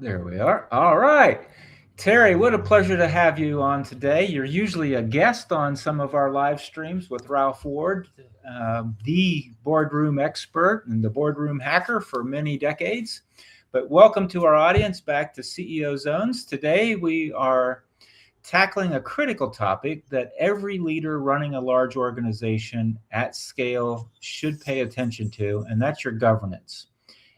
There we are. All right. Terry, what a pleasure to have you on today. You're usually a guest on some of our live streams with Ralph Ward, the boardroom expert and the boardroom hacker for many decades. But welcome to our audience back to CEO Zones. Today we are tackling a critical topic that every leader running a large organization at scale should pay attention to, and that's your governance.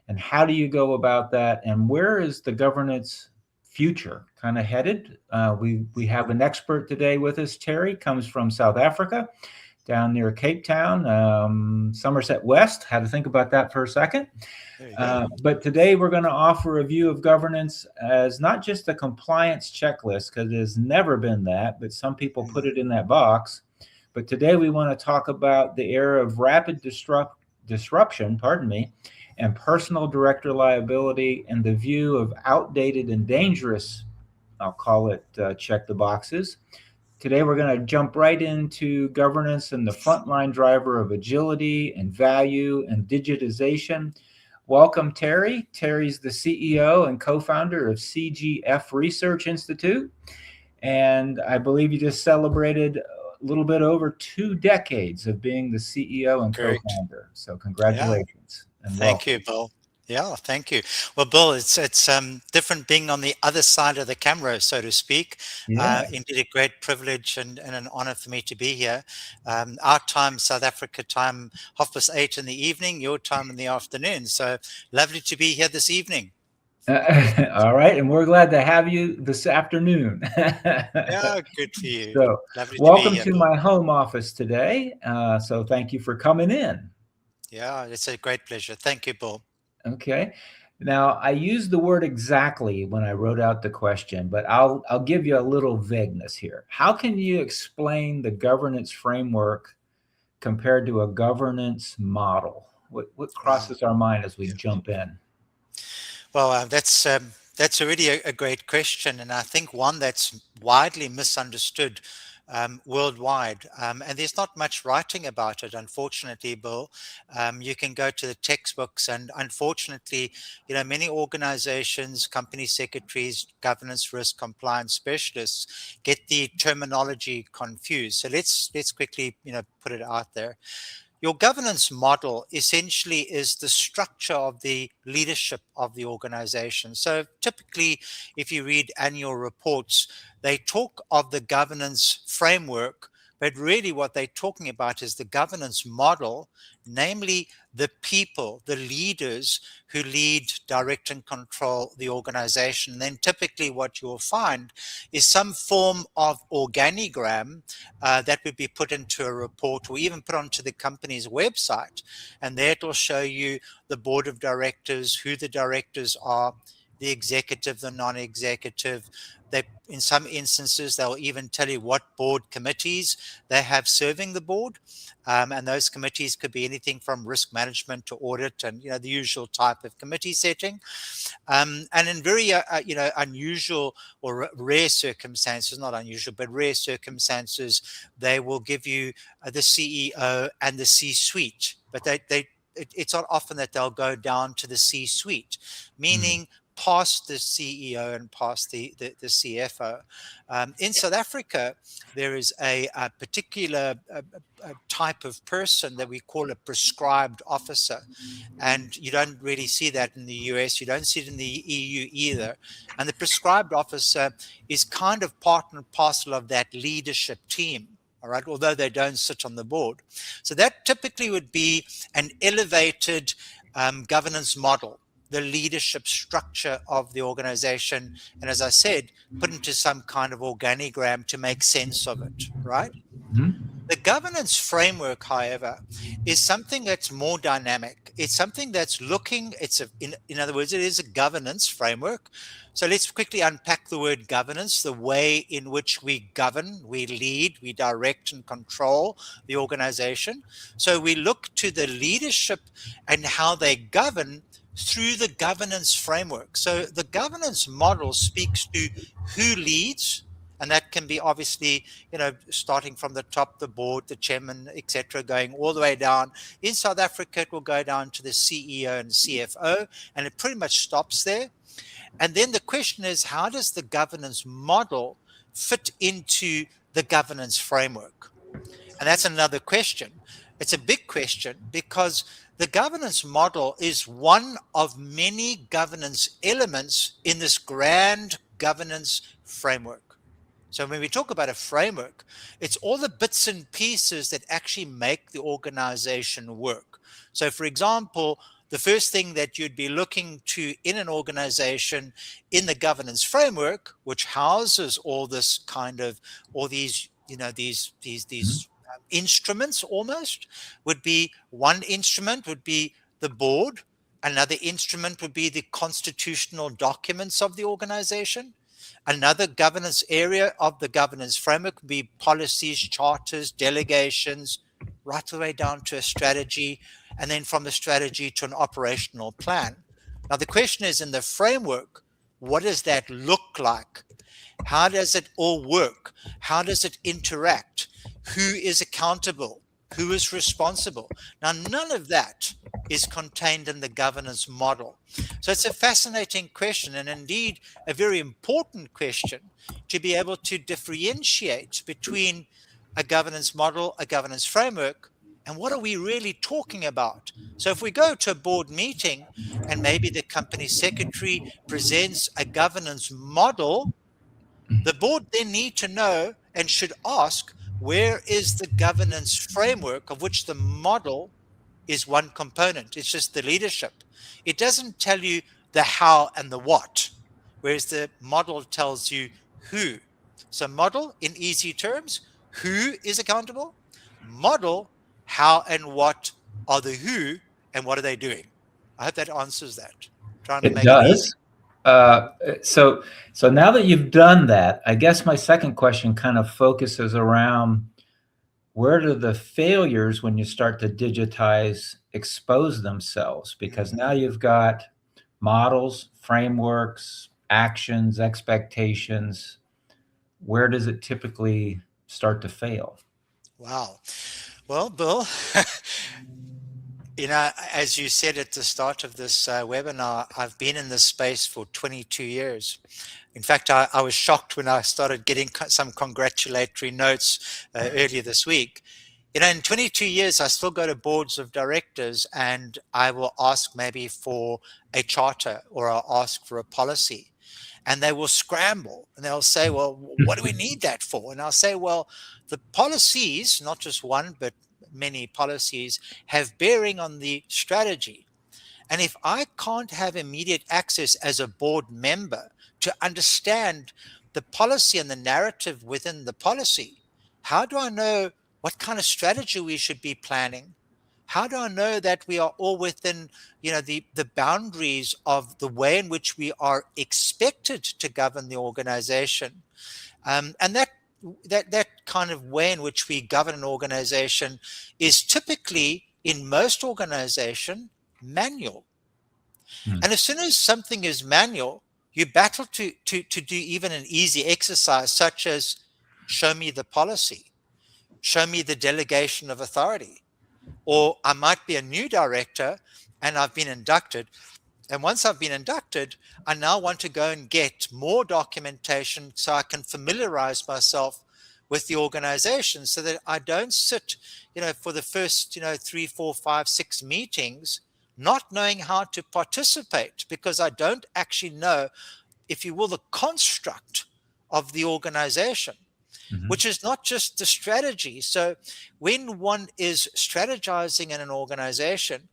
And how do you go about that? And where is the governance future kind of headed? We have an expert today with us. Terry comes from South Africa, down near Cape Town, Somerset West. Had to think about that for a second. But today we're going to offer a view of governance as not just a compliance checklist, because it has never been that, but some people put it in that box. But today we want to talk about the era of rapid disruption, and personal director liability, and the view of outdated and dangerous, I'll call it, check the boxes. Today, we're going to jump right into governance and the frontline driver of agility and value and digitization. Welcome, Terry. Terry's the CEO and co-founder of CGF Research Institute. And I believe you just celebrated a little bit over 2 decades of being the CEO and co-founder. So congratulations. And thank you, Bill. Yeah, thank you. Well, Bill, it's different being on the other side of the camera, so to speak. Yeah. Indeed, a great privilege and an honor for me to be here. Our time, South Africa time, 8:30 in the evening, your time in the afternoon. So lovely to be here this evening. All right, and we're glad to have you this afternoon. Yeah, good for you. So, welcome to my home office today. So, thank you for coming in. Yeah, it's a great pleasure. Thank you, Bill. Okay. Now, I used the word exactly when I wrote out the question, but I'll give you a little vagueness here. How can you explain the governance framework compared to a governance model? What crosses our mind as we jump in? Well, that's already a great question, and I think one that's widely misunderstood worldwide. And there's not much writing about it, unfortunately, Bill. You can go to the textbooks, and unfortunately, many organizations, company secretaries, governance, risk, compliance specialists get the terminology confused. So let's quickly, put it out there. Your governance model essentially is the structure of the leadership of the organization. So typically, if you read annual reports, they talk of the governance framework, but really what they're talking about is the governance model, namely the people, the leaders who lead, direct, and control the organization. And then typically what you'll find is some form of organigram that would be put into a report or even put onto the company's website. And there it will show you the board of directors, who the directors are, the executive, the non-executive. They, in some instances, they'll even tell you what board committees they have serving the board. And those committees could be anything from risk management to audit and, the usual type of committee setting. And in very, unusual or rare circumstances, not unusual, but rare circumstances, they will give you the CEO and the C-suite. But it's not often that they'll go down to the C-suite, meaning past the CEO and past the CFO. In South Africa, there is a particular type of person that we call a prescribed officer. And you don't really see that in the US. You don't see it in the EU either. And the prescribed officer is kind of part and parcel of that leadership team. All right, although they don't sit on the board. So that typically would be an elevated governance model, the leadership structure of the organization, and as I said, put into some kind of organigram to make sense of it, right? Mm-hmm. The governance framework, however, is something that's more dynamic. It's something that's looking, in other words, it is a governance framework. So let's quickly unpack the word governance, the way in which we govern, we lead, we direct and control the organization. So we look to the leadership and how they govern through the governance framework. So the governance model speaks to who leads, and that can be obviously, starting from the top, the board, the chairman, etc., going all the way down. In South Africa, it will go down to the CEO and CFO, and it pretty much stops there. And then the question is, how does the governance model fit into the governance framework? And that's another question. It's a big question because the governance model is one of many governance elements in this grand governance framework. So when we talk about a framework, it's all the bits and pieces that actually make the organization work. So for example, the first thing that you'd be looking to in an organization in the governance framework, which houses all this kind of, all these, these instruments almost, would be, one instrument would be the board. Another instrument would be the constitutional documents of the organization. Another governance area of the governance framework would be policies, charters, delegations, right the way down to a strategy, and then from the strategy to an operational plan. Now, the question is, in the framework, what does that look like? How does it all work? How does it interact? Who is accountable? Who is responsible? Now, none of that is contained in the governance model. So it's a fascinating question, and indeed a very important question, to be able to differentiate between a governance model, a governance framework, and what are we really talking about? So if we go to a board meeting and maybe the company secretary presents a governance model, the board then need to know and should ask, where is the governance framework of which the model is one component? It's just the leadership. It doesn't tell you the how and the what, whereas the model tells you who. So model, in easy terms, who is accountable? Model, how and what are the who and what are they doing? I hope that answers that. Trying to It make it easy. does. Uh, so, so now that you've done that, I guess my second question kind of focuses around where do the failures when you start to digitize expose themselves? Because now you've got models, frameworks, actions, expectations. Where does it typically start to fail? Wow. Well, Bill, as you said at the start of this webinar, I've been in this space for 22 years. In fact, I was shocked when I started getting some congratulatory notes earlier this week. In 22 years, I still go to boards of directors and I will ask maybe for a charter or I'll ask for a policy. And they will scramble and they'll say, well, what do we need that for? And I'll say, well, the policies, not just one, but many policies, have bearing on the strategy. And if I can't have immediate access as a board member to understand the policy and the narrative within the policy, how do I know what kind of strategy we should be planning? How do I know that we are all within, the boundaries of the way in which we are expected to govern the organization? And that kind of way in which we govern an organization is typically, in most organization, manual. And as soon as something is manual, you battle to do even an easy exercise such as show me the policy, show me the delegation of authority. Or I might be a new director and I've been inducted. And once I've been inducted, I now want to go and get more documentation so I can familiarize myself with the organization so that I don't sit, for the first, 3, 4, 5, 6 meetings, not knowing how to participate because I don't actually know, if you will, the construct of the organization, which is not just the strategy. So when one is strategizing in an organization,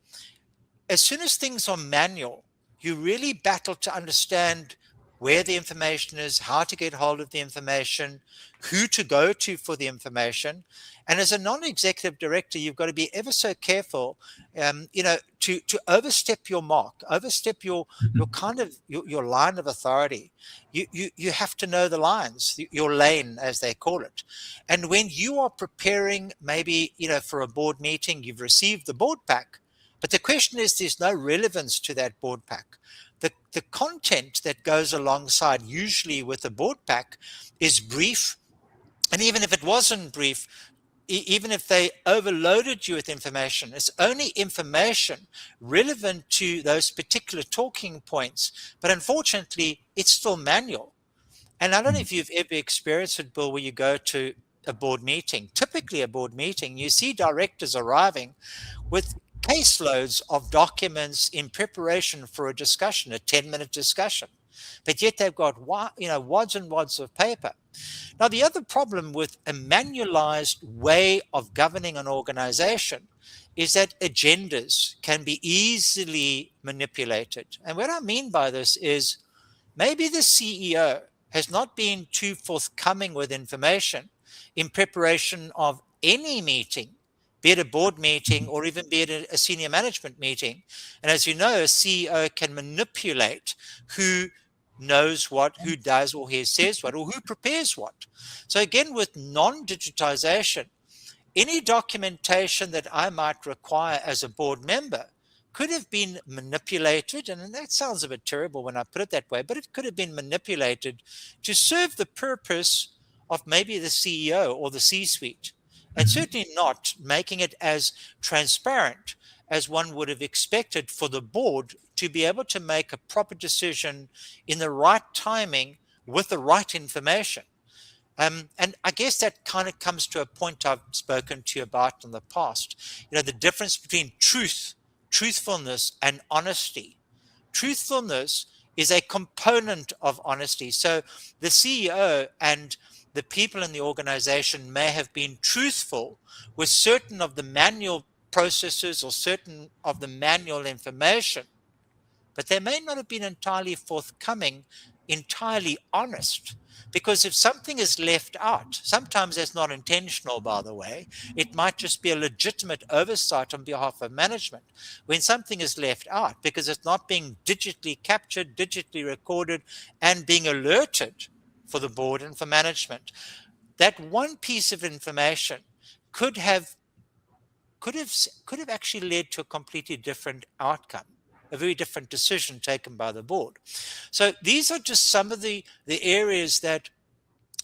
as soon as things are manual, you really battle to understand where the information is, how to get hold of the information, who to go to for the information. And as a non-executive director, you've got to be ever so careful, to overstep your mark, overstep your kind of your line of authority. You have to know the lines, your lane, as they call it. And when you are preparing, maybe for a board meeting, you've received the board pack, but the question is, there's no relevance to that board pack. The content that goes alongside, usually with a board pack, is brief. And even if it wasn't brief, even if they overloaded you with information, it's only information relevant to those particular talking points. But unfortunately, it's still manual. And I don't know if you've ever experienced it, Bill, where you go to a board meeting, typically a board meeting, you see directors arriving with caseloads of documents in preparation for a discussion, a 10-minute discussion. But yet they've got wads and wads of paper. Now, the other problem with a manualized way of governing an organization is that agendas can be easily manipulated. And what I mean by this is maybe the CEO has not been too forthcoming with information in preparation of any meeting, be it a board meeting or even be it a senior management meeting. And as you know, a CEO can manipulate who knows what, who does or who says what, or who prepares what. So again, with non-digitization, any documentation that I might require as a board member could have been manipulated, and that sounds a bit terrible when I put it that way, but it could have been manipulated to serve the purpose of maybe the CEO or the C-suite, and certainly not making it as transparent as one would have expected for the board to be able to make a proper decision in the right timing with the right information. And I guess that kind of comes to a point I've spoken to you about in the past. The difference between truthfulness, and honesty. Truthfulness is a component of honesty. So the CEO and the people in the organization may have been truthful with certain of the manual processes or certain of the manual information, but they may not have been entirely forthcoming, entirely honest. Because if something is left out, sometimes that's not intentional, by the way, it might just be a legitimate oversight on behalf of management. When something is left out because it's not being digitally captured, digitally recorded, and being alerted for the board and for management, that one piece of information could have actually led to a completely different outcome, a very different decision taken by the board. So these are just some of the areas that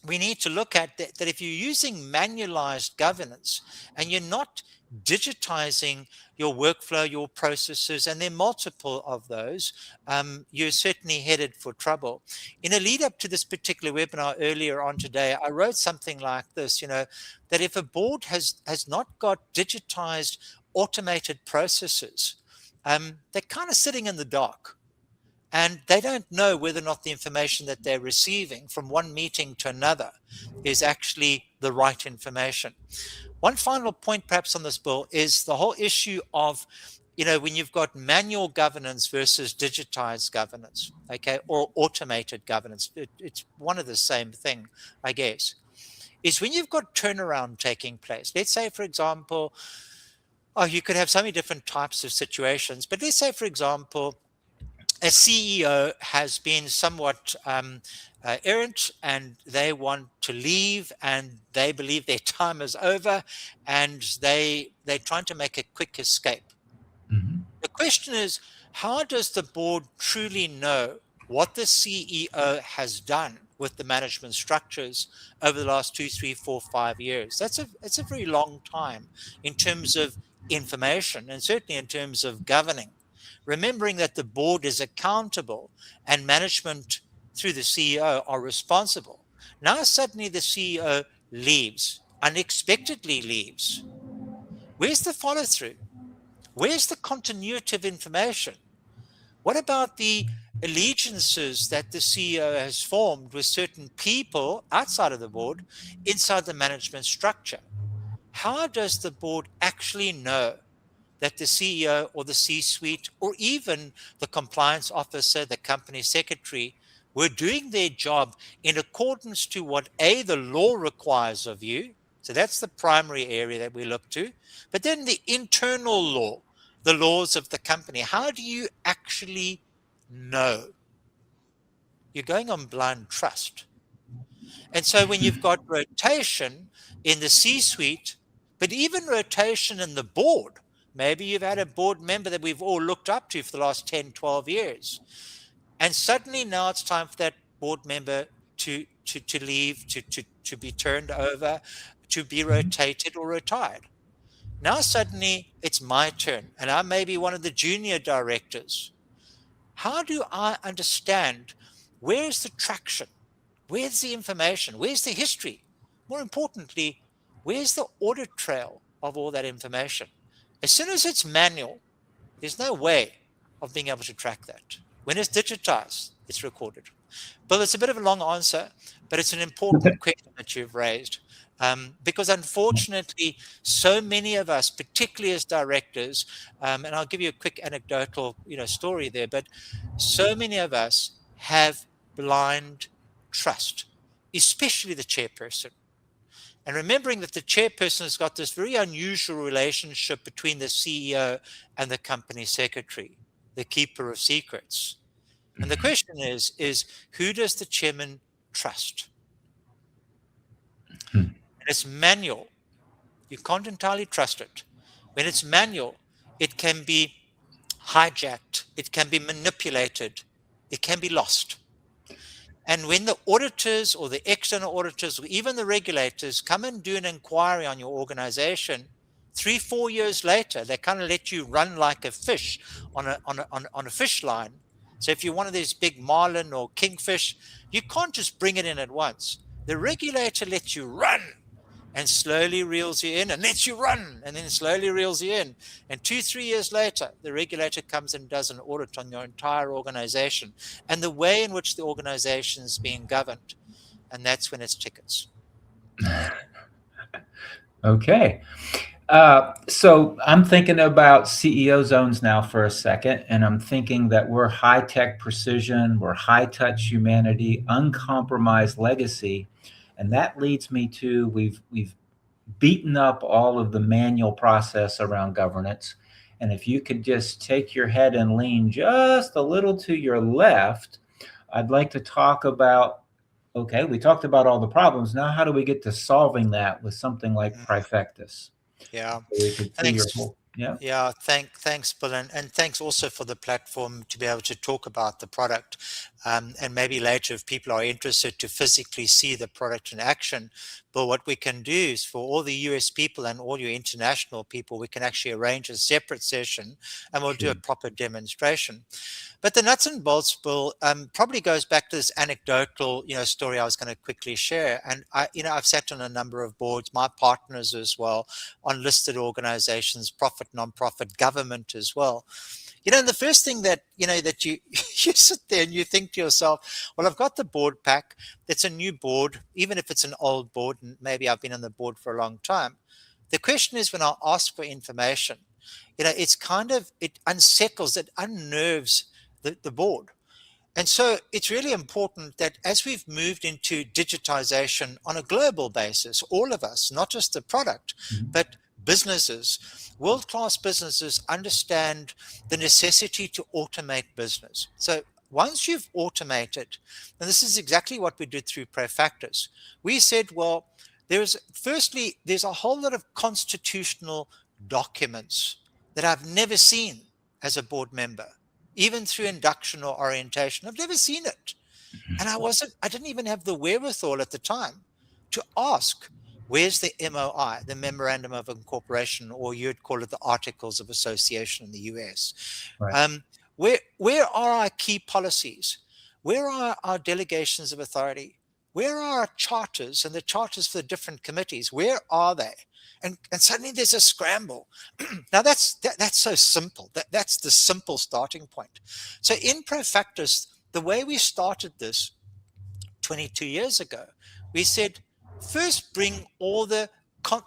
we need to look at, that if you're using manualized governance and you're not digitizing your workflow, your processes, and there are multiple of those, you're certainly headed for trouble. In a lead up to this particular webinar earlier on today, I wrote something like this, that if a board has not got digitized automated processes, they're kind of sitting in the dark. And they don't know whether or not the information that they're receiving from one meeting to another is actually the right information. One final point perhaps on this, Bill, is the whole issue of, when you've got manual governance versus digitized governance, okay, or automated governance. It's one of the same thing, I guess, is when you've got turnaround taking place. Let's say, for example, you could have so many different types of situations, but let's say, for example, a CEO has been somewhat errant and they want to leave and they believe their time is over and they're trying to make a quick escape. Mm-hmm. The question is, how does the board truly know what the CEO has done with the management structures over the last 2, 3, 4, 5 years? It's a very long time in terms of information and certainly in terms of governing. Remembering that the board is accountable and management through the CEO are responsible. Now suddenly the CEO leaves, unexpectedly leaves. Where's the follow through? Where's the continuity of information? What about the allegiances that the CEO has formed with certain people outside of the board, inside the management structure? How does the board actually know that the CEO or the C-suite or even the compliance officer, the company secretary, were doing their job in accordance to what the law requires of you? So that's the primary area that we look to. But then the internal law, the laws of the company, how do you actually know? You're going on blind trust. And so when you've got rotation in the C-suite, but even rotation in the board, maybe you've had a board member that we've all looked up to for the last 10, 12 years. And suddenly now it's time for that board member to leave, to be turned over to be rotated or retired. Now suddenly it's my turn, and I may be one of the junior directors. How do I understand where's the traction? Where's the information? Where's the history? More importantly, where's the audit trail of all that information? As soon as it's manual, there's no way of being able to track that. When it's digitized, it's recorded. Bill, it's a bit of a long answer, but it's an important question that you've raised. Because unfortunately, so many of us, particularly as directors, and I'll give you a quick anecdotal, story there, but so many of us have blind trust, especially the chairperson. And remembering that the chairperson has got this very unusual relationship between the CEO and the company secretary, the keeper of secrets. And the question is who does the chairman trust? And it's manual. You can't entirely trust it. When it's manual, it can be hijacked, it can be manipulated, it can be lost. And when the auditors or the external auditors or even the regulators come and do an inquiry on your organization, 3-4 years later, they kind of let you run like a fish on a fish line. So if you're one of these big marlin or kingfish, you can't just bring it in at once. The regulator lets you run and slowly reels you in and lets you run and then slowly reels you in. And 2-3 years later, the regulator comes and does an audit on your entire organization and the way in which the organization is being governed. And that's when it's tickets. Okay. So I'm thinking about CEO zones now for a second, and I'm thinking that we're high-tech precision, we're high-touch humanity, uncompromised legacy, and that leads me to we've beaten up all of the manual process around governance. And if you could just take your head and lean just a little to your left, I'd like to talk about, okay, we talked about all the problems. Now, how do we get to solving that with something like Prifectus? Yeah. So we could see your whole, yeah. Yeah, thanks, Bill, and thanks also for the platform to be able to talk about the product, and maybe later if people are interested to physically see the product in action. But what we can do is for all the US people and all your international people, we can actually arrange a separate session, and we'll do a proper demonstration. But the nuts and bolts, Bill, probably goes back to this anecdotal, story I was going to quickly share. And I've sat on a number of boards, my partners as well, on listed organizations, profit, non-profit, government as well. And the first thing that, that you sit there and you think to yourself, well, I've got the board pack. It's a new board, even if it's an old board, and maybe I've been on the board for a long time. The question is when I ask for information, it's it unsettles, it unnerves the board. And so it's really important that as we've moved into digitization on a global basis, all of us, not just the product, but businesses, world-class businesses understand the necessity to automate business. So once you've automated, and this is exactly what we did through Prifectus, we said, well, there's a whole lot of constitutional documents that I've never seen as a board member, even through induction or orientation. I've never seen it. And I didn't even have the wherewithal at the time to ask, where's the MOI, the Memorandum of Incorporation, or you'd call it the Articles of Association in the US? Right. Where are our key policies? Where are our delegations of authority? Where are our charters and the charters for the different committees? Where are they? And suddenly there's a scramble. Now that's so simple. That's the simple starting point. So in Prifectus, the way we started this 22 years ago, we said, first bring all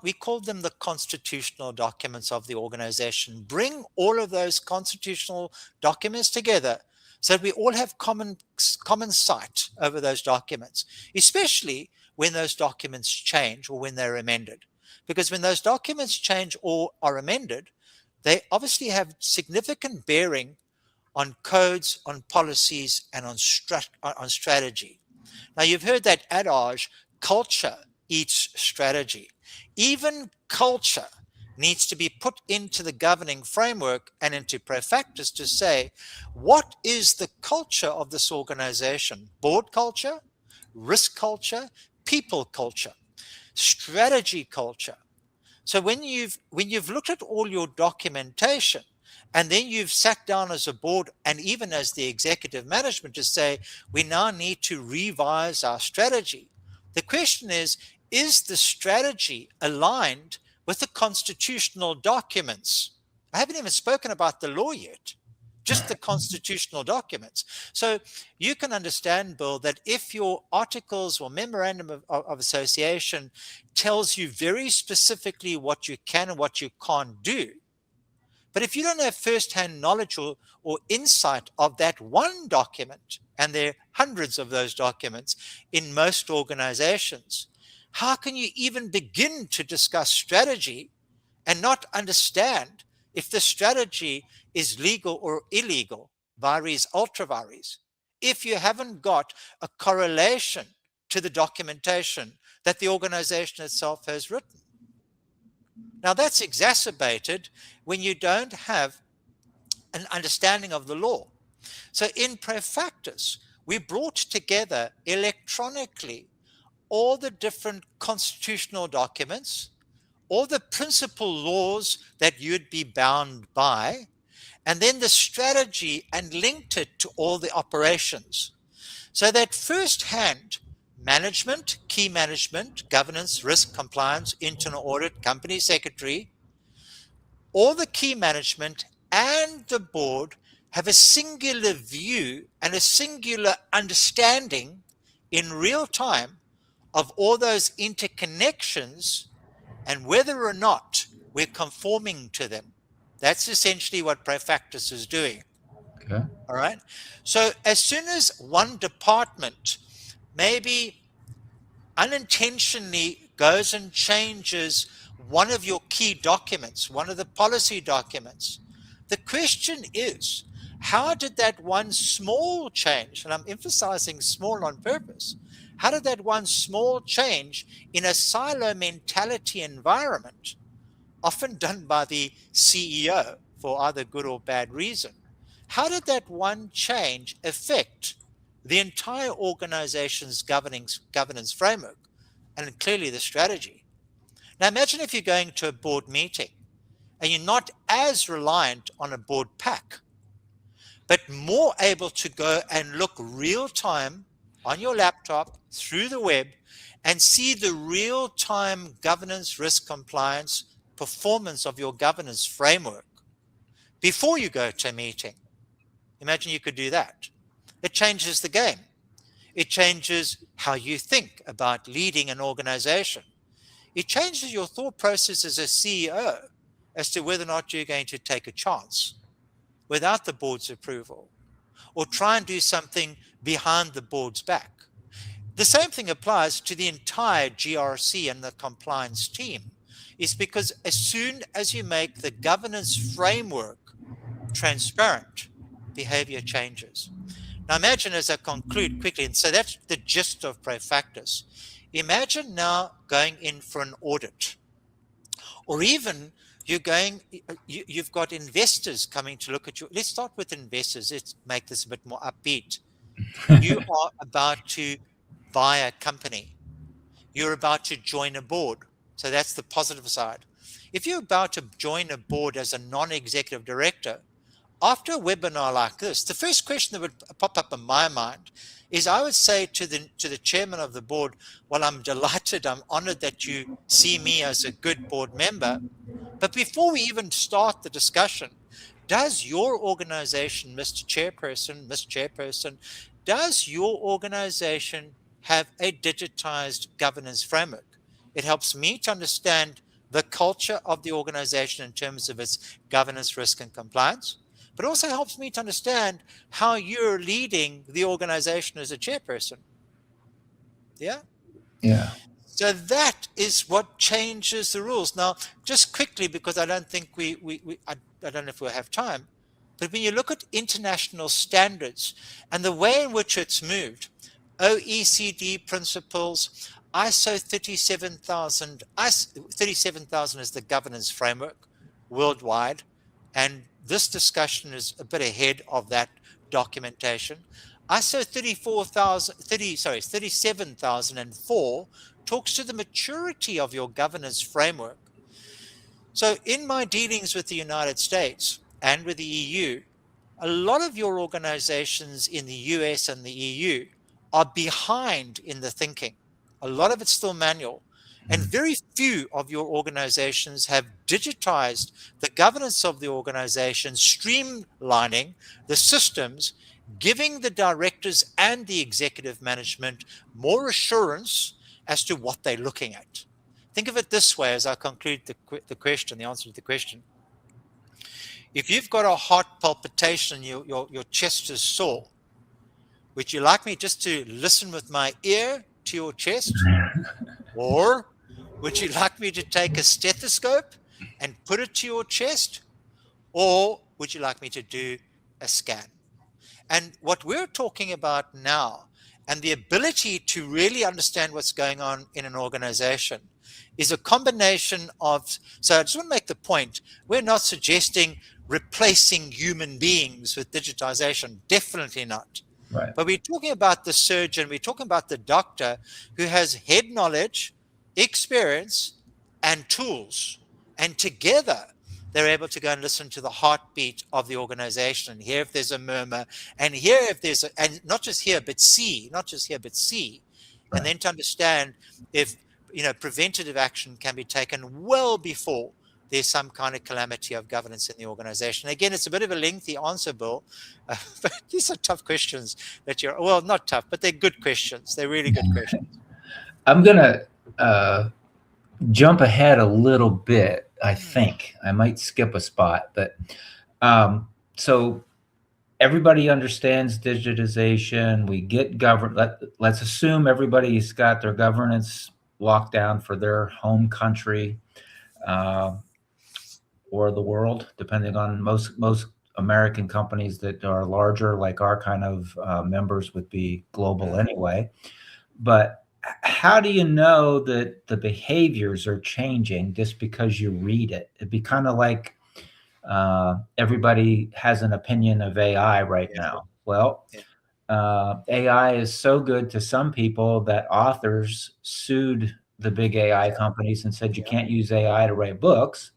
we called them the constitutional documents of the organization. Bring all of those constitutional documents together so that we all have common sight over those documents, especially when those documents change or when they're amended. Because when those documents change or are amended, they obviously have significant bearing on codes, on policies, and on strategy. Now, you've heard that adage, culture eats strategy. Even culture needs to be put into the governing framework and into Prifectus to say, what is the culture of this organization? Board culture, risk culture, people culture. Strategy culture. So when you've looked at all your documentation, and then you've sat down as a board and even as the executive management to say, we now need to revise our strategy. The question is the strategy aligned with the constitutional documents? I haven't even spoken about the law yet, just the constitutional documents. So you can understand, Bill, that if your articles or memorandum of association tells you very specifically what you can and what you can't do, but if you don't have first-hand knowledge or insight of that one document, and there are hundreds of those documents in most organizations, how can you even begin to discuss strategy and not understand if the strategy is legal or illegal, vires ultra vires, if you haven't got a correlation to the documentation that the organization itself has written? Now, that's exacerbated when you don't have an understanding of the law. So in practice, we brought together electronically all the different constitutional documents, all the principal laws that you'd be bound by, and then the strategy, and linked it to all the operations. So that first-hand management, key management, governance, risk, compliance, internal audit, company secretary, all the key management and the board have a singular view and a singular understanding in real time of all those interconnections and whether or not we're conforming to them. That's essentially what Prefactus is doing. Okay. All right. So as soon as one department maybe unintentionally goes and changes one of your key documents, one of the policy documents, the question is, how did that one small change, and I'm emphasizing small on purpose, how did that one small change in a silo mentality environment, often done by the CEO for either good or bad reason, how did that one change affect the entire organization's governance framework, and clearly the strategy? Now imagine if you're going to a board meeting and you're not as reliant on a board pack, but more able to go and look real time on your laptop through the web and see the real time governance, risk, compliance, performance of your governance framework before you go to a meeting. Imagine you could do that. It changes the game. It changes how you think about leading an organization. It changes your thought process as a CEO as to whether or not you're going to take a chance without the board's approval or try and do something behind the board's back. The same thing applies to the entire GRC and the compliance team, is because as soon as you make the governance framework transparent, behavior changes. Now imagine, as I conclude quickly, and so that's the gist of Prefactus. Imagine now going in for an audit, or even you've got investors coming to look at you. Let's start with investors. Let's make this a bit more upbeat. You are about to buy a company. You're about to join a board. So that's the positive side. If you're about to join a board as a non-executive director, after a webinar like this, the first question that would pop up in my mind is, I would say to the chairman of the board, well, I'm delighted, I'm honored that you see me as a good board member. But before we even start the discussion, does your organization, Mr. Chairperson, Ms. Chairperson, does your organization have a digitized governance framework? It helps me to understand the culture of the organization in terms of its governance, risk, and compliance, but also helps me to understand how you're leading the organization as a chairperson. Yeah? Yeah. So that is what changes the rules. Now, just quickly, because I don't think I don't know if we'll have time, but when you look at international standards and the way in which it's moved, OECD principles, ISO 37000, 37000 is the governance framework worldwide, and this discussion is a bit ahead of that documentation. ISO 37004 talks to the maturity of your governance framework. So in my dealings with the United States and with the EU, a lot of your organizations in the US and the EU are behind in the thinking. A lot of it's still manual. And very few of your organizations have digitized the governance of the organization, streamlining the systems, giving the directors and the executive management more assurance as to what they're looking at. Think of it this way as I conclude the answer to the question. If you've got a heart palpitation, your chest is sore, would you like me just to listen with my ear to your chest? Or would you like me to take a stethoscope and put it to your chest? Or would you like me to do a scan? And what we're talking about now, and the ability to really understand what's going on in an organization, is a combination of, so I just want to make the point, we're not suggesting replacing human beings with digitization, definitely not. Right. But we're talking about the surgeon, we're talking about the doctor who has head knowledge, experience, and tools. And together, they're able to go and listen to the heartbeat of the organization and hear if there's a murmur, and hear if there's a, and not just hear, but see, not just hear, but see. Right. And then to understand if, preventative action can be taken well before there's some kind of calamity of governance in the organization. Again, it's a bit of a lengthy answer, Bill, but these are tough questions that well, not tough, but they're good questions. They're really good questions. I'm going to jump ahead a little bit. I think I might skip a spot, but so everybody understands digitization. We get let's assume everybody's got their governance locked down for their home country or the world, depending on most American companies that are larger, like our kind of members, would be global anyway. But how do you know that the behaviors are changing just because you read it? It'd be kind of like everybody has an opinion of AI right now. Well, AI is so good to some people that authors sued the big AI companies and said, you can't use AI to write books.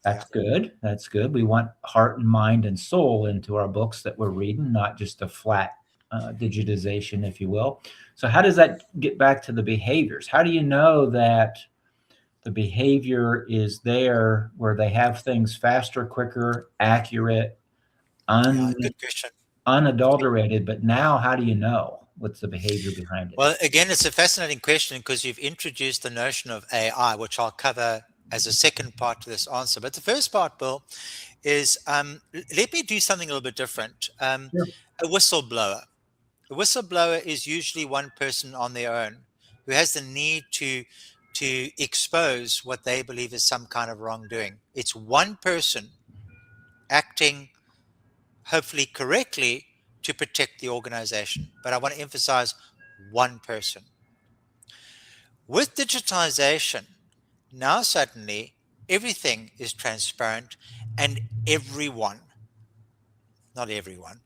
That's good. That's good. We want heart and mind and soul into our books that we're reading, not just a flat digitization, if you will. So how does that get back to the behaviors? How do you know that the behavior is there where they have things faster, quicker, accurate, Good question. unadulterated? But now how do you know what's the behavior behind it? Well, again, it's a fascinating question because you've introduced the notion of AI, which I'll cover as a second part to this answer. But the first part, Bill, is let me do something a little bit different. Sure. A whistleblower. A whistleblower is usually one person on their own who has the need to expose what they believe is some kind of wrongdoing. It's one person acting hopefully correctly to protect the organization. But I want to emphasize one person. With digitization, now suddenly everything is transparent and everyone, not everyone,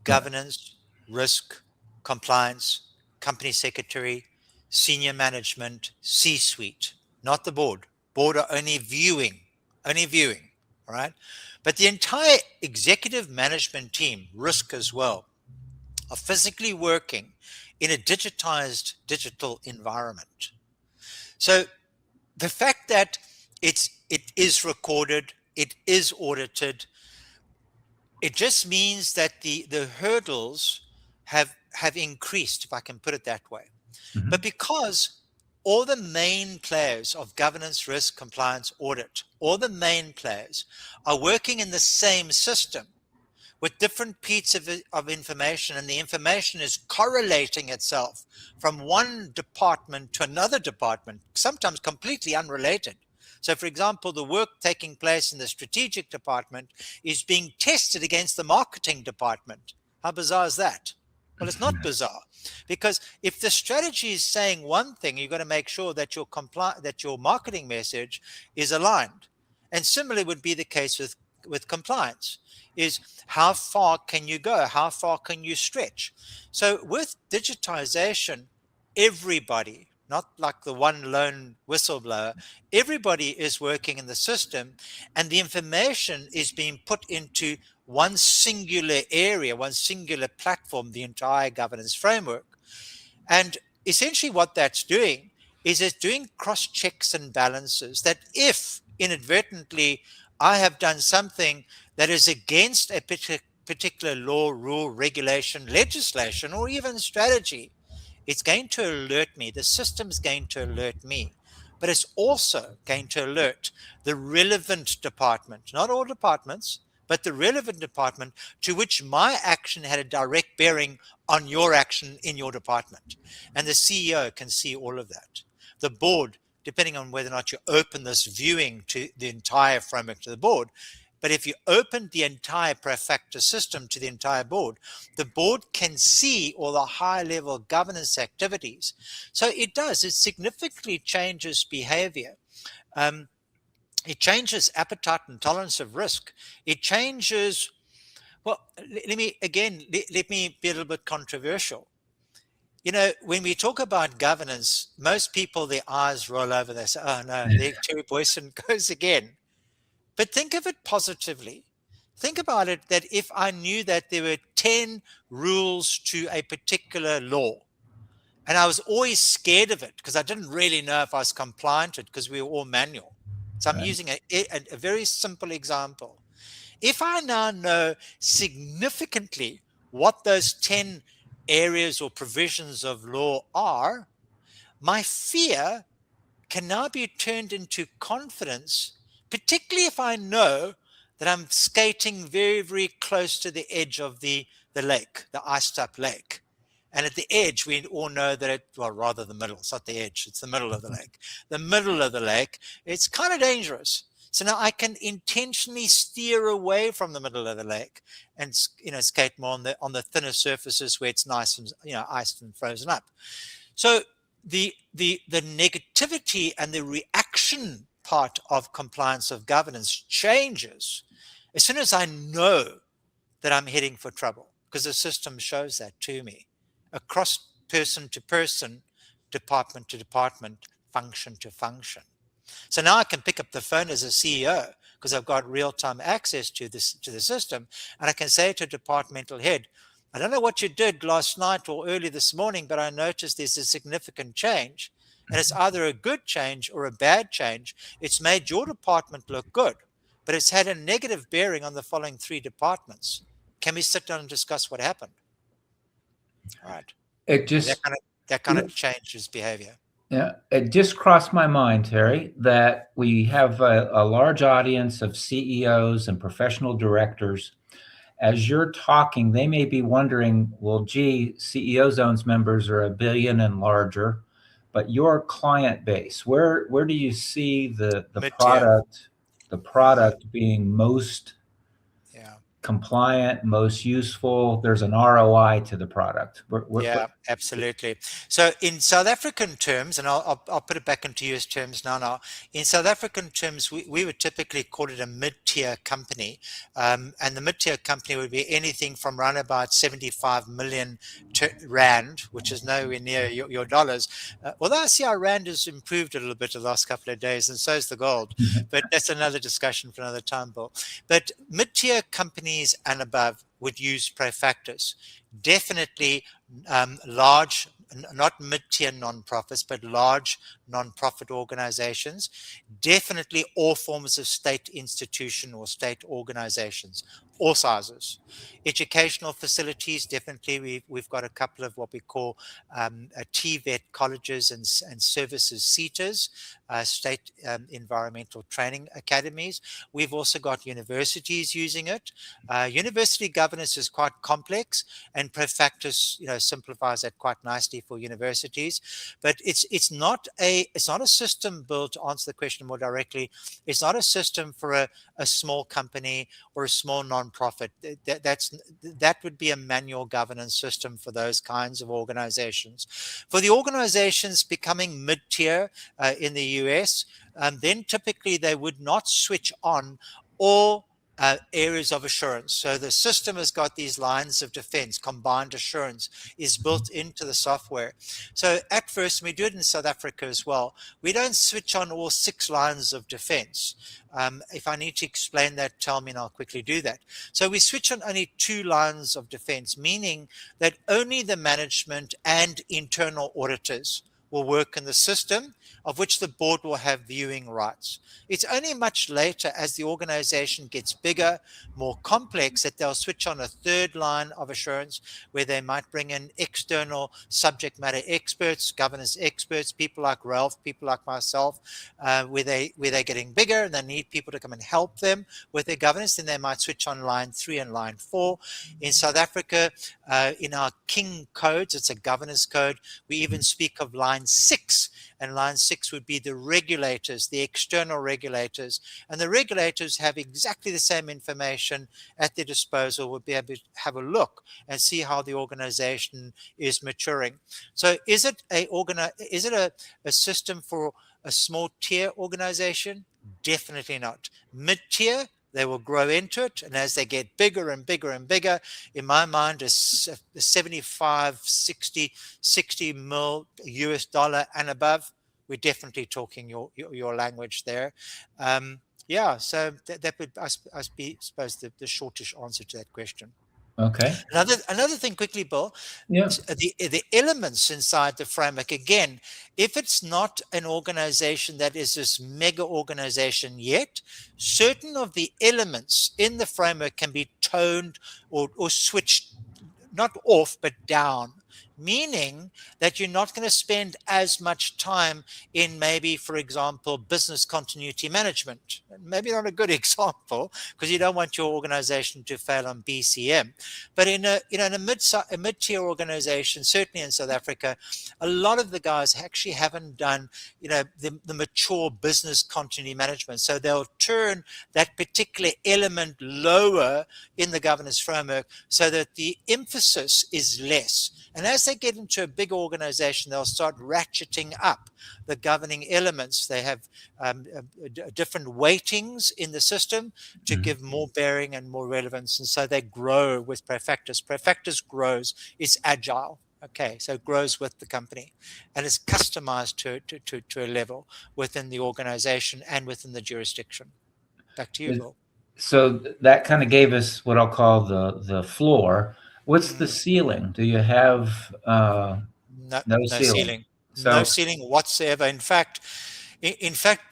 governance, risk, compliance, company secretary, senior management, C-suite, not the board. Board are only viewing, all right? But the entire executive management team, risk as well, are physically working in a digitized digital environment. So the fact that it is recorded, it is audited, it just means that the hurdles have increased, if I can put it that way. Mm-hmm. But because all the main players of governance, risk, compliance, audit, all the main players are working in the same system with different pieces of information, and the information is correlating itself from one department to another department, sometimes completely unrelated. So, for example, the work taking place in the strategic department is being tested against the marketing department. How bizarre is that? Well, it's not bizarre, because if the strategy is saying one thing, you've got to make sure that your marketing message is aligned. And similarly would be the case with compliance, is how far can you go? How far can you stretch? So with digitization, everybody not like the one lone whistleblower. Everybody is working in the system, and the information is being put into one singular area, one singular platform, the entire governance framework. And essentially, what that's doing is it's doing cross checks and balances that if inadvertently I have done something that is against a particular law, rule, regulation, legislation, or even strategy, it's going to alert me. The system's going to alert me. But it's also going to alert the relevant department, not all departments, but the relevant department to which my action had a direct bearing on your action in your department. And the CEO can see all of that. The board, depending on whether or not you open this viewing to the entire framework to the board, but if you open the entire Prefactor system to the entire board, the board can see all the high-level governance activities. So it does. It significantly changes behavior. It changes appetite and tolerance of risk. It changes, well, let me be a little bit controversial. You know, when we talk about governance, most people, their eyes roll over. They say, oh no, there Terry Boyson goes again. But think of it positively. Think about it that if I knew that there were 10 rules to a particular law, and I was always scared of it because I didn't really know if I was compliant with it because we were all manual. So I'm Right. using a very simple example. If I now know significantly what those 10 areas or provisions of law are, my fear can now be turned into confidence, particularly if I know that I'm skating very, very close to the edge of the lake, the iced up lake. And at the edge, we all know that well, rather the middle, it's not the edge, it's the middle of the lake. The middle of the lake, it's kind of dangerous. So now I can intentionally steer away from the middle of the lake and, skate more on the thinner surfaces where it's nice and, iced and frozen up. So the negativity and the reaction part of compliance of governance changes as soon as I know that I'm heading for trouble, because the system shows that to me across person to person, department to department, function to function. So now I can pick up the phone as a CEO because I've got real-time access to the system, and I can say to a departmental head, I don't know what you did last night or early this morning, but I noticed there's a significant change, and it's either a good change or a bad change. It's made your department look good, but it's had a negative bearing on the following 3 departments. Can we sit down and discuss what happened? All right. It And just that kind of changes behavior. Yeah, it just crossed my mind, Terry, that we have a large audience of CEOs and professional directors. As you're talking, they may be wondering, well, gee, CEO Zone's members are 1 billion and larger, but your client base, where do you see the Mid-tier. product being most Yeah. compliant, most useful? There's an ROI to the product. Yeah, absolutely. So in South African terms, and I'll put it back into US terms now. In South African terms, we would typically call it a mid-tier company. And the mid-tier company would be anything from around about 75 million rand, which is nowhere near your dollars. Although I see our rand has improved a little bit the last couple of days, and so is the gold. But that's another discussion for another time, Bill. But mid-tier companies and above would use Prefactors. Definitely large, not mid-tier nonprofits, but large nonprofit organizations. Definitely all forms of state institution or state organizations, all sizes. Educational facilities, definitely we've got a couple of what we call TVET colleges and services SETAs, state environmental training academies. We've also got universities using it. University governance is quite complex, and Prefactors, simplifies that quite nicely for universities. But it's not a system built, to answer the question more directly, it's not a system for a small company or a small nonprofit. That would be a manual governance system for those kinds of organizations. For the organizations becoming mid-tier in the US, then typically they would not switch on all areas of assurance. So the system has got these lines of defense. Combined assurance is built into the software. So at first, we do it in South Africa as well, we don't switch on all 6 lines of defense. If I need to explain that, tell me and I'll quickly do that. So we switch on only 2 lines of defense, meaning that only the management and internal auditors will work in the system, of which the board will have viewing rights. It's only much later, as the organization gets bigger, more complex, that they'll switch on a 3rd line of assurance, where they might bring in external subject matter experts, governance experts, people like Ralph, people like myself, where they're getting bigger and they need people to come and help them with their governance. Then they might switch on line 3 and line 4. In South Africa, in our King codes, it's a governance code, we even speak of line 6, and line 6 would be the regulators, the external regulators, and the regulators have exactly the same information at their disposal, would be able to have a look and see how the organization is maturing. So is it a system for a small tier organization? Definitely not. Mid-tier, they will grow into it, and as they get bigger and bigger and bigger, in my mind, a 75, 60 mil US dollar and above, we're definitely talking your language there. Yeah, so that would, I suppose, the shortish answer to that question. Okay. Another thing quickly, Bill, Yeah. the elements inside the framework, again, if it's not an organization that is this mega organization yet, certain of the elements in the framework can be toned or switched, not off, but down, meaning that you're not going to spend as much time in, maybe, for example, business continuity management. Maybe not a good example, because you don't want your organization to fail on BCM. But in a mid-tier organization, certainly in South Africa, a lot of the guys actually haven't done the mature business continuity management. So they'll turn that particular element lower in the governance framework so that the emphasis is less. And as they get into a big organization, they'll start ratcheting up the governing elements. They have different weightings in the system to give more bearing and more relevance. And so they grow with Profactus. Profactus grows, it's agile. Okay, so it grows with the company, and it's customized to a level within the organization and within the jurisdiction. Back to you, Bill. So that kind of gave us what I'll call the floor. What's the ceiling? Do you have no ceiling? No ceiling whatsoever. In fact,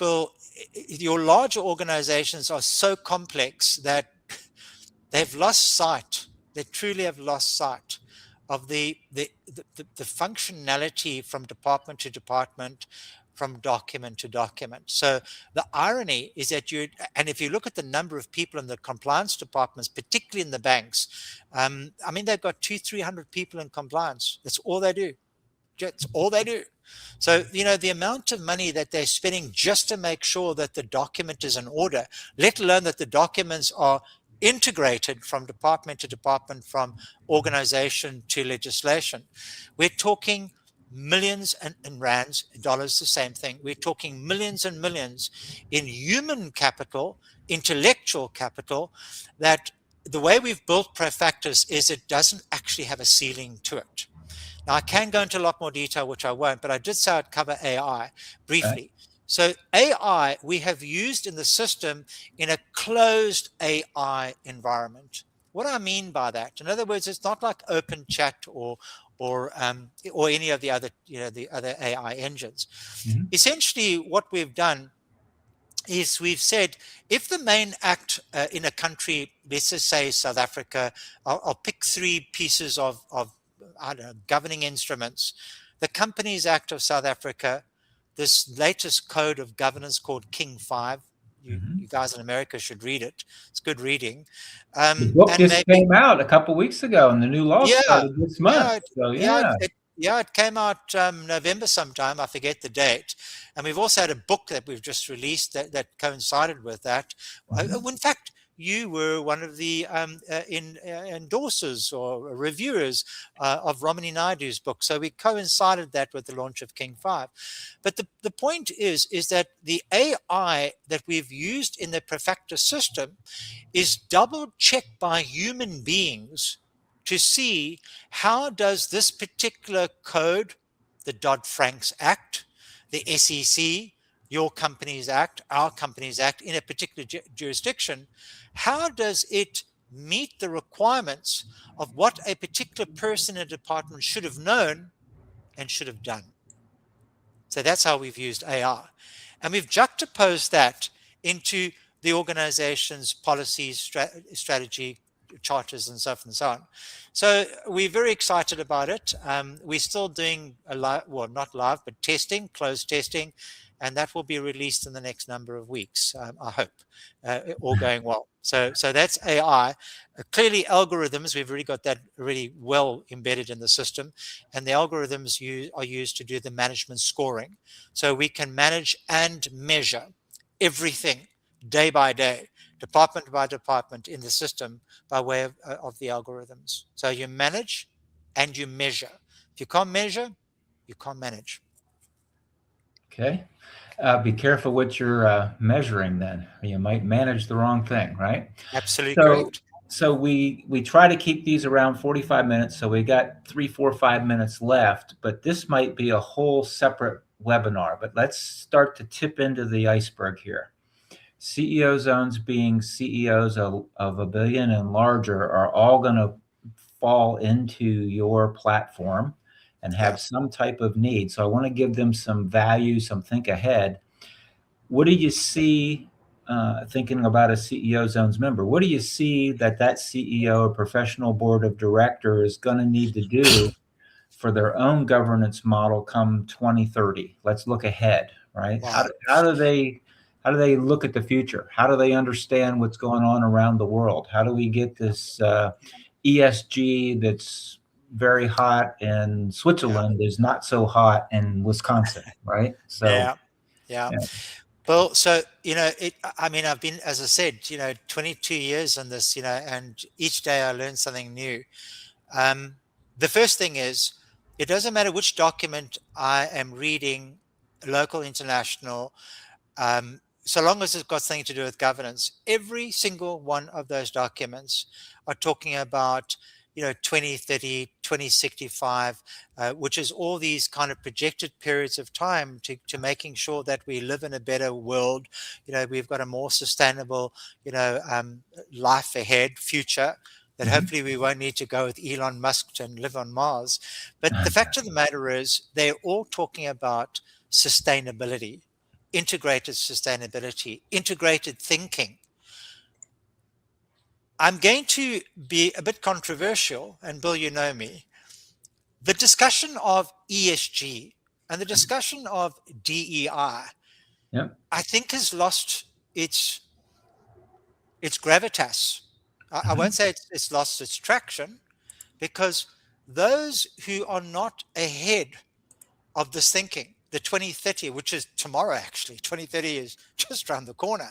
Bill, your larger organizations are so complex that they've lost sight. They truly have lost sight of the functionality from department to department, from document to document. So the irony is that and if you look at the number of people in the compliance departments, particularly in the banks, they've got 200-300 people in compliance. That's all they do. That's all they do. So, the amount of money that they're spending just to make sure that the document is in order, let alone that the documents are integrated from department to department, from organization to legislation. We're talking millions and rands, dollars, the same thing. We're talking millions and millions in human capital, intellectual capital, that the way we've built Profactus is it doesn't actually have a ceiling to it. Now, I can go into a lot more detail, which I won't, but I did say I'd cover AI briefly. Okay. So AI, we have used in the system in a closed AI environment. What I mean by that, in other words, it's not like open chat or any of the other, the other AI engines. Mm-hmm. Essentially, what we've done is we've said, if the main act in a country, let's just say South Africa, I'll pick 3 pieces of I don't know, governing instruments. The Companies Act of South Africa, this latest code of governance called King 5. You guys in America should read it. It's good reading. The book just came out a couple of weeks ago, and the new law started this month. It came out November sometime. I forget the date. And we've also had a book that we've just released that coincided with that. In fact, you were one of the endorsers or reviewers of Romany Naidu's book. So we coincided that with the launch of King 5. But the point is that the AI that we've used in the Perfecta system is double checked by human beings to see how does this particular code, the Dodd-Franks Act, the SEC, your Companies Act, our Companies Act, in a particular jurisdiction, how does it meet the requirements of what a particular person in a department should have known and should have done? So that's how we've used AI. And we've juxtaposed that into the organization's policies, strategy, charters, and so forth and so on. So we're very excited about it. We're still doing well, not live, but testing, closed testing, and that will be released in the next number of weeks, I hope, all going well. So that's AI. Clearly, algorithms, we've already got that really well embedded in the system, and the algorithms are used to do the management scoring. So we can manage and measure everything day by day, department by department in the system by way of the algorithms. So you manage and you measure. If you can't measure, you can't manage. Okay. Be careful what you're measuring then. You might manage the wrong thing, right? Absolutely So, correct. so we try to keep these around 45 minutes. So we got 3, 4, 5 minutes left, but this might be a whole separate webinar. But let's start to tip into the iceberg here. CEO zones, being CEOs of $1 billion and larger, are all going to fall into your platform and have some type of need. So I want to give them some value, some think ahead. What do you see, thinking about a CEO zones member, what do you see that CEO or professional board of directors is going to need to do for their own governance model come 2030? Let's look ahead, right? Wow. How do they look at the future? How do they understand what's going on around the world? How do we get this ESG that's very hot in Switzerland is not so hot in Wisconsin, right? So yeah. Well, so, I mean, I've been, as I said, 22 years on this, and each day I learn something new. The first thing is, it doesn't matter which document I am reading, local, international, so long as it's got something to do with governance, every single one of those documents are talking about 2030, 2065, which is all these kind of projected periods of time to making sure that we live in a better world. We've got a more sustainable, life ahead, future, that hopefully we won't need to go with Elon Musk and live on Mars. But the fact of the matter is, they're all talking about sustainability, integrated sustainability, integrated thinking. I'm going to be a bit controversial, and Bill, you know me. The discussion of ESG and the discussion of DEI, I think, has lost its gravitas. I won't say it's lost its traction, because those who are not ahead of this thinking, the 2030, which is tomorrow, actually, 2030 is just around the corner,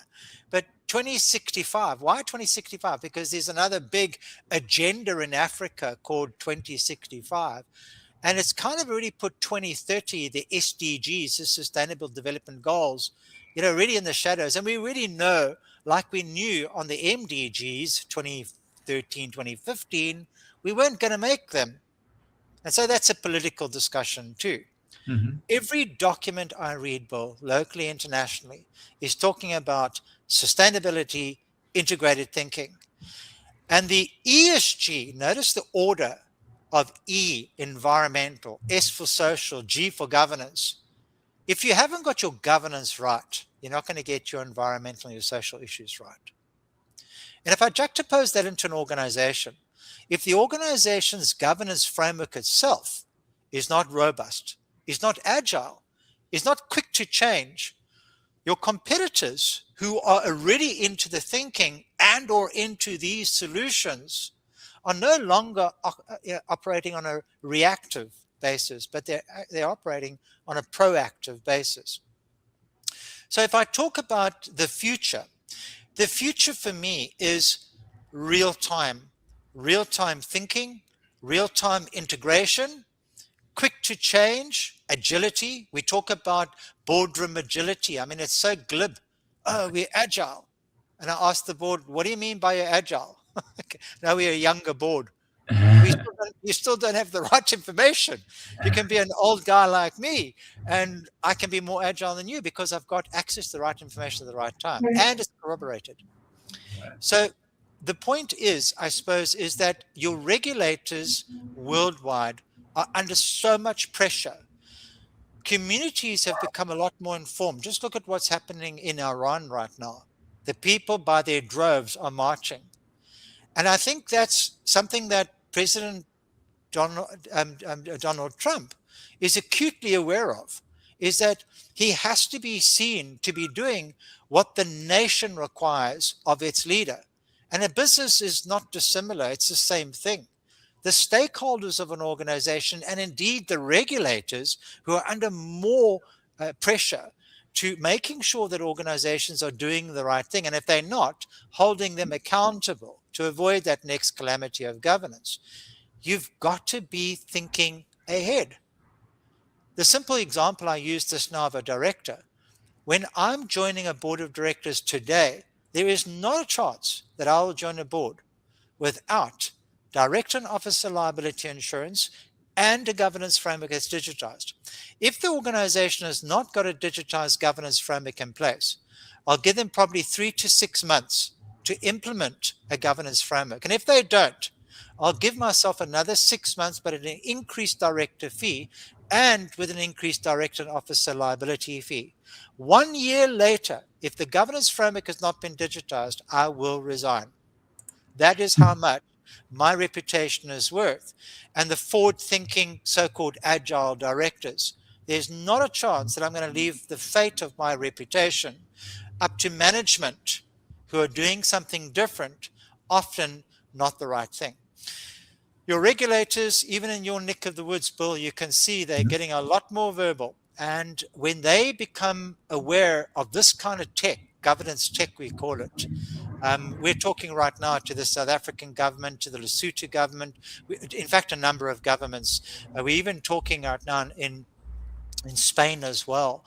but 2065, why 2065? Because there's another big agenda in Africa called 2065. And it's kind of already put 2030, the SDGs, the Sustainable Development Goals, really in the shadows. And we already know, like we knew on the MDGs, 2013, 2015, we weren't going to make them. And so that's a political discussion too. Every document I read, Bill, locally, internationally, is talking about sustainability, integrated thinking. And the ESG, notice the order of E, environmental, S for social, G for governance. If you haven't got your governance right, you're not going to get your environmental and your social issues right. And if I juxtapose that into an organization, if the organization's governance framework itself is not robust, is not agile, is not quick to change, your competitors who are already into the thinking and or into these solutions are no longer operating on a reactive basis, but they're operating on a proactive basis. So if I talk about the future, The future for me is real-time, real-time thinking, real-time integration, quick to change, agility. We talk about boardroom agility. I mean, it's so glib. Oh, we're agile. And I asked the board, what do you mean by you're agile? Now we're a younger board. You still don't have the right information. You can be an old guy like me, and I can be more agile than you because I've got access to the right information at the right time, and it's corroborated. So the point is, I suppose, is that your regulators worldwide are under so much pressure. Communities have become a lot more informed. Just look at what's happening in Iran right now. The people by their droves are marching. And I think that's something that President Donald Trump is acutely aware of, is that he has to be seen to be doing what the nation requires of its leader. And a business is not dissimilar, it's the same thing. The stakeholders of an organization, and indeed the regulators who are under more pressure to making sure that organizations are doing the right thing, and if they're not, holding them accountable to avoid that next calamity of governance. You've got to be thinking ahead. The simple example I used just now of a director, when I'm joining a board of directors today, there is not a chance that I will join a board without director and officer liability insurance and a governance framework that's digitized. If the organization has not got a digitized governance framework in place, I'll give them probably 3 to 6 months to implement a governance framework. And if they don't, I'll give myself another 6 months, but at an increased director fee and with an increased director and officer liability fee. 1 year later, if the governance framework has not been digitized, I will resign. That is how much my reputation is worth. And the forward-thinking so-called agile directors, there's not a chance that I'm going to leave the fate of my reputation up to management who are doing something different, often not the right thing. Your regulators, even in your neck of the woods, Bill, you can see they're getting a lot more verbal. And when they become aware of this kind of tech, governance tech we call it, we're talking right now to the South African government, to the Lesotho government, in fact, a number of governments. We're even talking right now in Spain as well.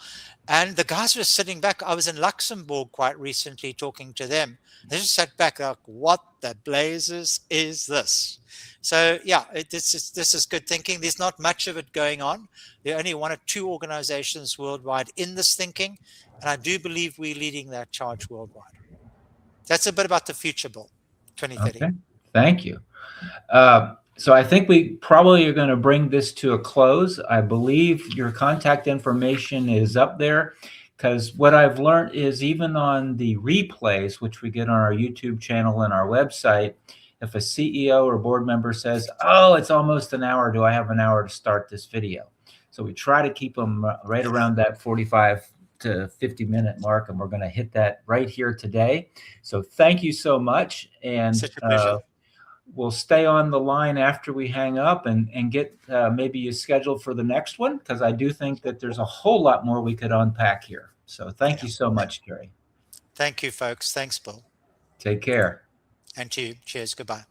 And the guys were sitting back. I was in Luxembourg quite recently talking to them. They just sat back like, what the blazes is this? So yeah, this is good thinking. There's not much of it going on. There are only 1 or 2 organizations worldwide in this thinking. And I do believe we're leading that charge worldwide. That's a bit about the future, Bill, 2030. Okay, thank you. So I think we probably are going to bring this to a close. I believe your contact information is up there, because what I've learned is even on the replays, which we get on our YouTube channel and our website, if a CEO or board member says, oh, it's almost an hour, do I have an hour to start this video? So we try to keep them right around that 45 to 50-minute mark, and we're going to hit that right here today. So thank you so much. And Such a pleasure. We'll stay on the line after we hang up and get maybe you scheduled for the next one, because I do think that there's a whole lot more we could unpack here. So thank you so much, Gary. Thank you, folks. Thanks, Bill. Take care. And to you. Cheers. Goodbye.